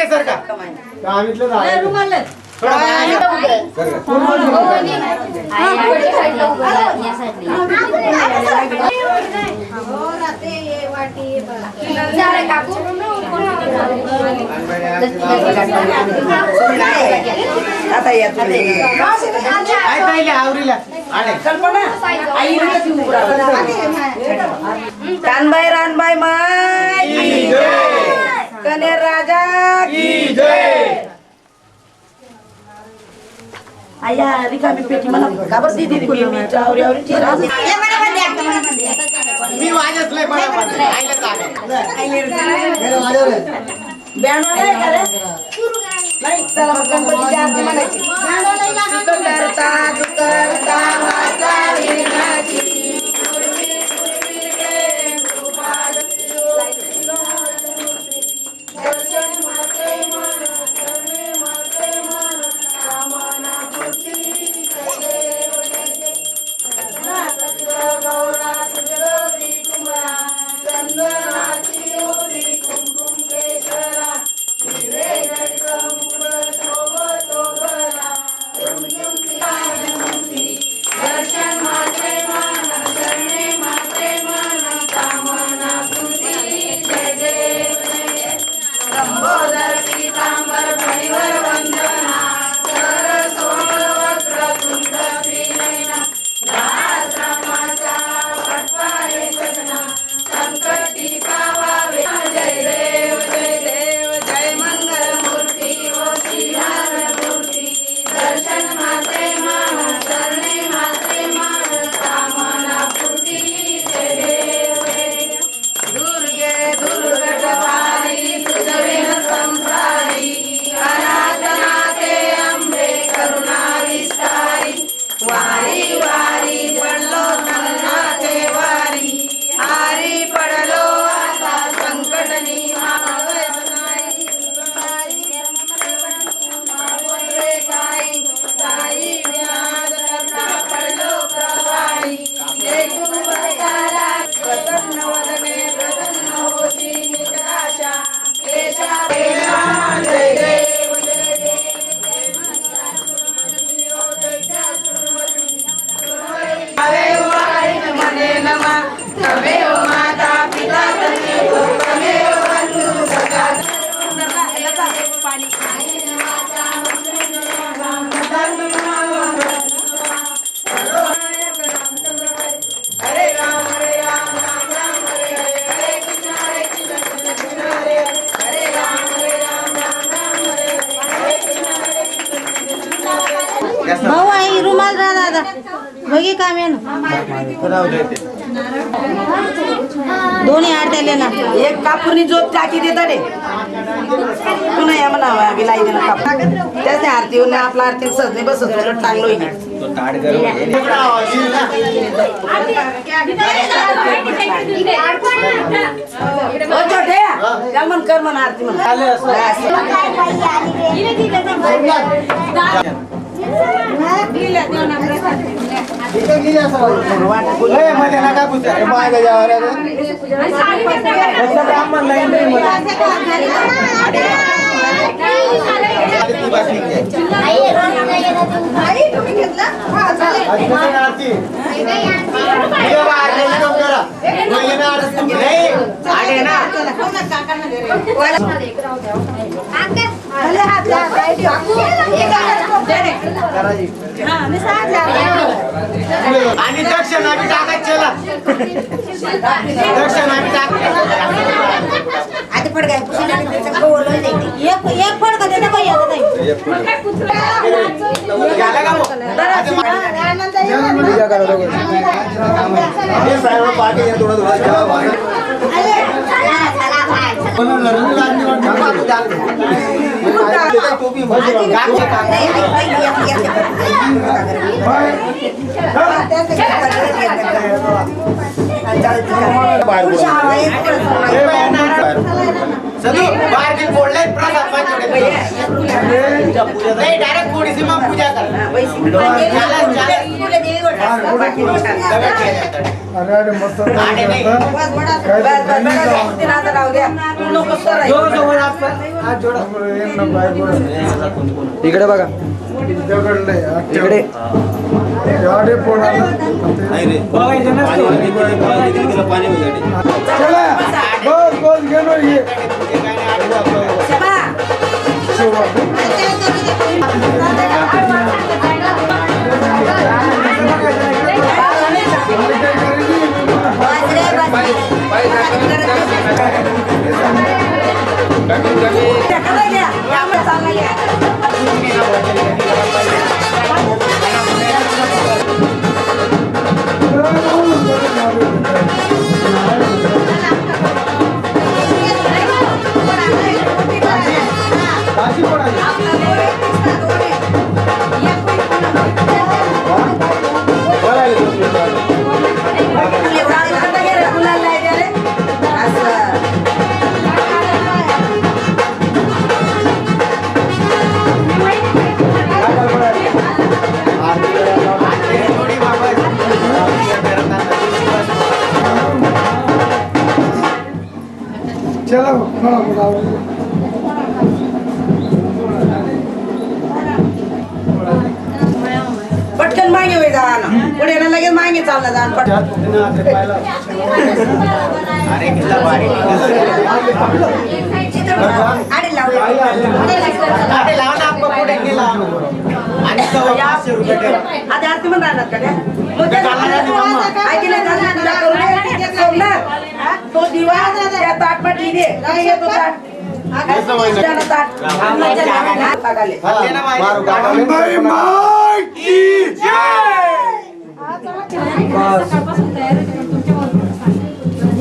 मागे सर का रानबाई रानबाई माय कनेर राजा की जय. आया रिकामी पेटी मला खबर दिली मी आवरी आवरी मी वाजतले मला आईला चालेल बँड नाही का रे नाही चला मग गणपतीची आरती म्हणायची करता करता माता विनाची भाऊ आई रुमाल राहा दादा बघी काम आहे ना दोन्ही आडत्याले ना एक कापूरनी जोत टाकी देता रे पुन्हा या म्हणा विलाई देणं कापूर त्याच आरती होऊन आपला आरती सहज नाही बसत उलट चांगलं होईल मन कर म्हणा आरती म्हणा आणि दक्षिण आम्ही टाकायचं दक्षिण आम्ही आधी फड काय एक फड का देता काही येत नाही बाहेर बोलले प्रसाद नाही डायरेक्ट थोडीशी मग पूजा कर अरे अरे मस्त आणि नाही. इकडे बघा इकडे चला बस बस गेलो ये चलो पटकन मागे होई जाणं पुढे लगेच मागे चाललं जाण अरे किल्ला भारी आडे लावले अरे लाव ना आपण पुढे गेला आणि 500 रुपये ठेवा. आता आरती पण राहणार का त्या? ऐकले तुला करू दे, ते सोडणार. तो दिवा त्या ताटपट लिहिले काय येतो ताट त्यानं ताट टाकाले. अंबाई माय की जय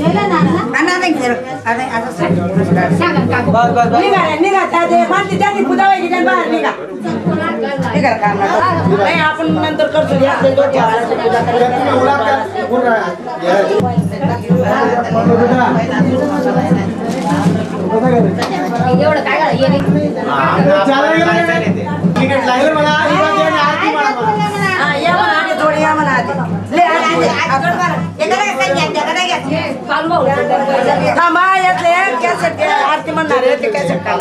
आणा नाही घर. अरे असं निघा निघा त्या दे मानती त्याची पूजा व्हायची त्या बाहेर निघा निघा काम नाही आपण नंतर करतो या आपले दोन ठेवायला पूजा एवढं काय तिकीट लागलं मला आरती म्हणा मला. या म्हणा आधी थोडी या म्हणा आधी ले थांबा यातले कॅसेट आरती म्हणणार आहे ते कॅसेट काढ.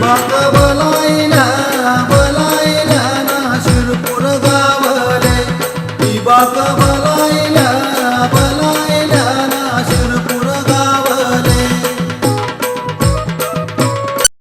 नाथ भला